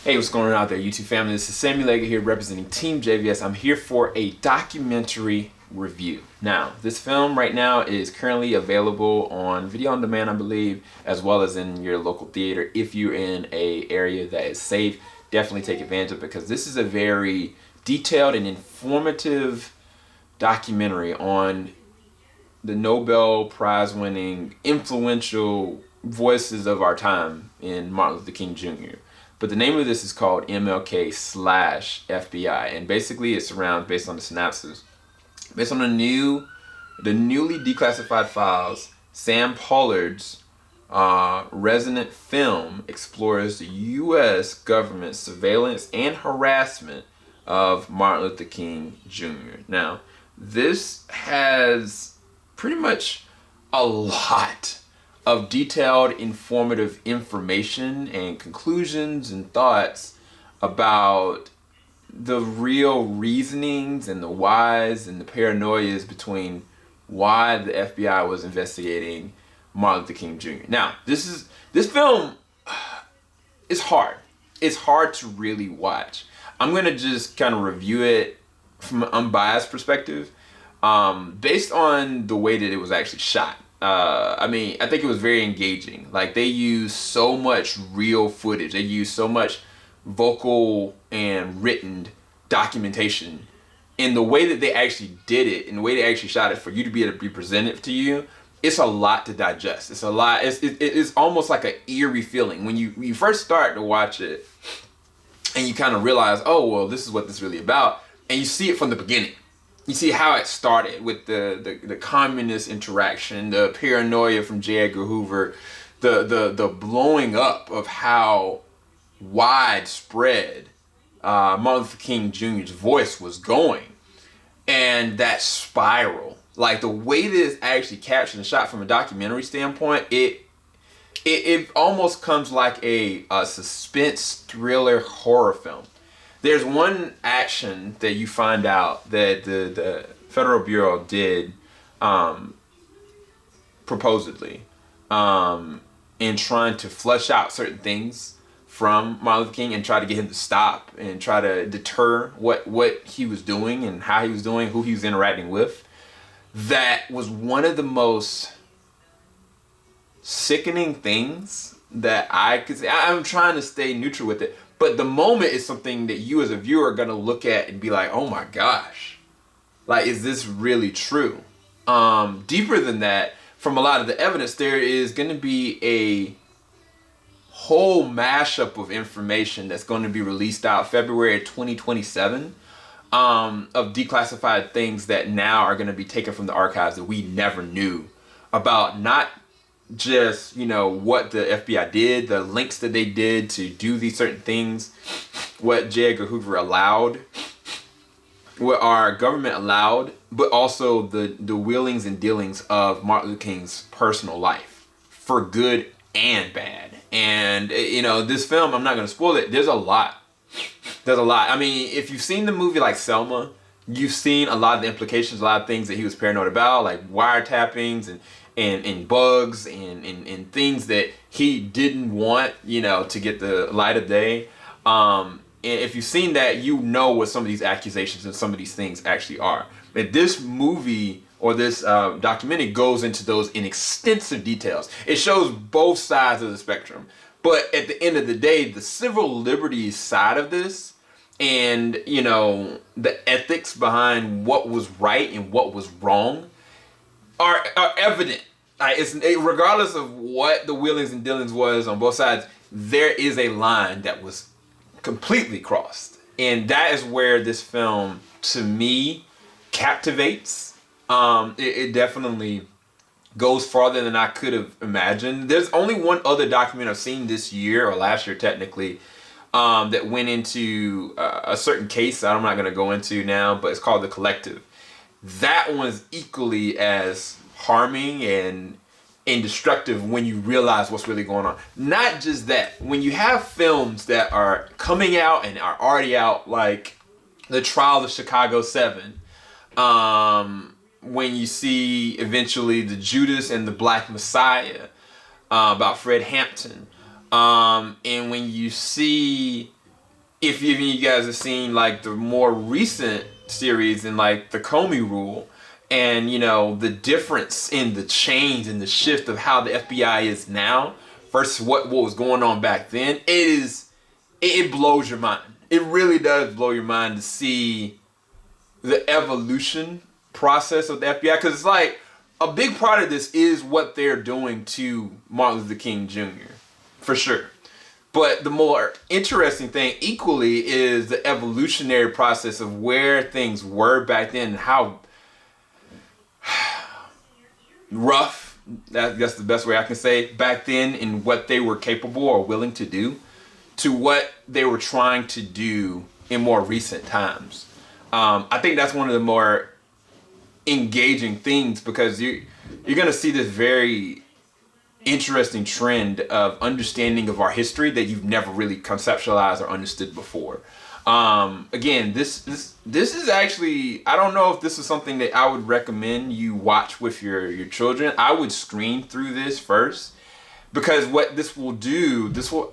Hey, what's going on out there, YouTube family? This is Sammy Lega here representing Team JVS. I'm here for a documentary review. Now, this film right now is currently available on video on demand, I believe, as well as in your local theater. If you're in an area that is safe, definitely take advantage of it because this is a very detailed and informative documentary on the Nobel Prize winning influential voices of our time in Martin Luther King Jr. But the name of this is called MLK/FBI, and basically it's around, based on the synopsis, based on the newly declassified files. Sam Pollard's resonant film explores the U.S. government's surveillance and harassment of Martin Luther King Jr. Now, this has pretty much a lot of detailed, informative information and conclusions and thoughts about the real reasonings and the whys and the paranoias between why the FBI was investigating Martin Luther King Jr. Now, this film is hard. It's hard to really watch. I'm gonna just kind of review it from an unbiased perspective, based on the way that it was actually shot. I think it was very engaging. Like, they used so much real footage. They used so much vocal and written documentation in the way that they actually did it, in the way they actually shot it, for you to be able to be presented to you. It's a lot to digest. It's a lot. It's almost like an eerie feeling when you first start to watch it and you kind of realize, oh, well, this is what this is really about. And you see it from the beginning. You see how it started with the communist interaction, the paranoia from J. Edgar Hoover, the blowing up of how widespread Martin Luther King Jr.'s voice was going, and that spiral. Like, the way that it's actually captured and shot from a documentary standpoint, it almost comes like a suspense thriller horror film. There's one action that you find out that the Federal Bureau did, proposedly, in trying to flush out certain things from Martin Luther King and try to get him to stop and try to deter what he was doing and how he was doing, who he was interacting with. That was one of the most sickening things that I could say. I'm trying to stay neutral with it. But the moment is something that you as a viewer are going to look at and be like, oh my gosh, like, is this really true? Deeper than that, from a lot of the evidence, there is going to be a whole mashup of information that's going to be released out February 2027, of declassified things that now are going to be taken from the archives that we never knew about. Not just, what the FBI did, the links that they did to do these certain things, what J. Edgar Hoover allowed, what our government allowed, but also the wheelings and dealings of Martin Luther King's personal life, for good and bad. And, this film, I'm not going to spoil it, there's a lot. There's a lot. I mean, if you've seen the movie like Selma, you've seen a lot of the implications, a lot of things that he was paranoid about, like wiretappings and bugs and things that he didn't want, to get the light of day. And if you've seen that, you know what some of these accusations and some of these things actually are. And this movie, or this documentary, goes into those in extensive details. It shows both sides of the spectrum. But at the end of the day, the civil liberties side of this, and, the ethics behind what was right and what was wrong, are evident. Regardless of what the wheelings and dealings was on both sides, there is a line that was completely crossed. And that is where this film, to me, captivates. It definitely goes farther than I could have imagined. There's only one other documentary I've seen this year, or last year technically, that went into a certain case I'm not going to go into now, but it's called The Collective. That one's equally as harming and destructive when you realize what's really going on. Not just that, when you have films that are coming out and are already out, like The Trial of Chicago 7, when you see eventually The Judas and the Black Messiah, about Fred Hampton, and when you see if you guys have seen like the more recent series in like the Comey rule, and you know the difference in the change and the shift of how the FBI is now versus what was going on back then, it blows your mind. It really does blow your mind to see the evolution process of the FBI, because it's like a big part of this is what they're doing to Martin Luther King Jr. for sure. But the more interesting thing equally is the evolutionary process of where things were back then and how rough, that's the best way I can say, back then, and what they were capable or willing to do to what they were trying to do in more recent times. I think that's one of the more engaging things, because you're going to see this very interesting trend of understanding of our history that you've never really conceptualized or understood before. Again, this is actually, I don't know if this is something that I would recommend you watch with your children. I would screen through this first, because what this will do, this will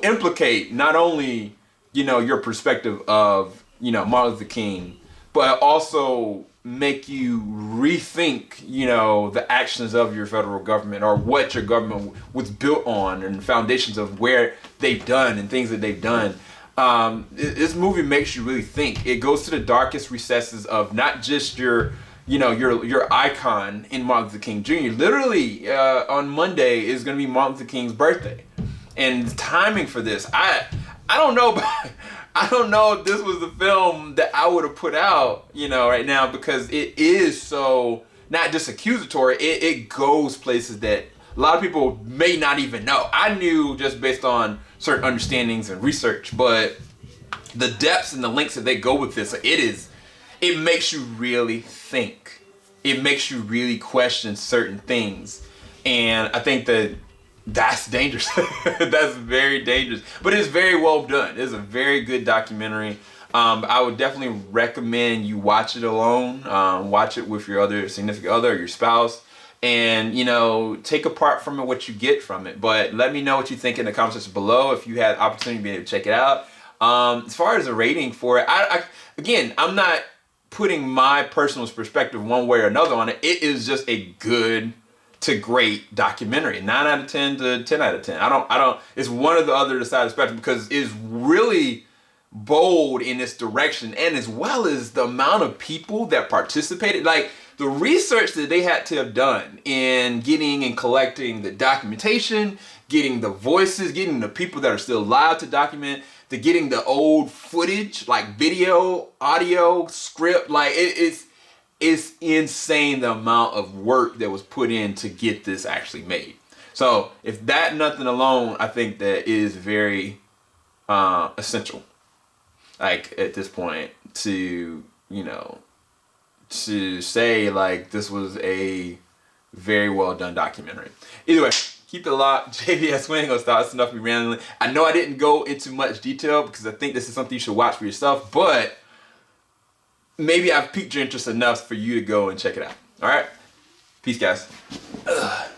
implicate not only, you know, your perspective of, you know, Martin Luther King, but also make you rethink, you know, the actions of your federal government, or what your government was built on, and foundations of where they've done and things that they've done. This movie makes you really think. It goes to the darkest recesses of not just your icon in Martin Luther King Jr. Literally, on Monday is going to be Martin Luther King's birthday, and the timing for this, I don't know about. I don't know if this was the film that I would have put out, you know, right now, because it is so not just accusatory. It goes places that a lot of people may not even know. I knew just based on certain understandings and research, but the depths and the lengths that they go with this, it makes you really think. It makes you really question certain things. And I think that's dangerous. That's very dangerous, but it's very well done. It's a very good documentary. I would definitely recommend you watch it alone. Watch it with your other significant other, or your spouse, and, you know, take apart from it what you get from it. But let me know what you think in the comment section below if you had opportunity to be able to check it out. As far as a rating for it, I'm not putting my personal perspective one way or another on it. It is just a good to great documentary. 9 out of 10 to 10 out of 10. I don't, it's one of the other side of the spectrum, because it's really bold in its direction, and as well as the amount of people that participated, like the research that they had to have done in getting and collecting the documentation, getting the voices, getting the people that are still alive to document, to getting the old footage, like video, audio, script, like it's insane the amount of work that was put in to get this actually made. So if that nothing alone, I think that is very essential, like at this point, to, you know, to say like this was a very well done documentary. Either way, keep it locked. JBS, we ain't gonna start enough me randomly. I know I didn't go into much detail because I think this is something you should watch for yourself, but maybe I've piqued your interest enough for you to go and check it out. All right, peace, guys. Ugh.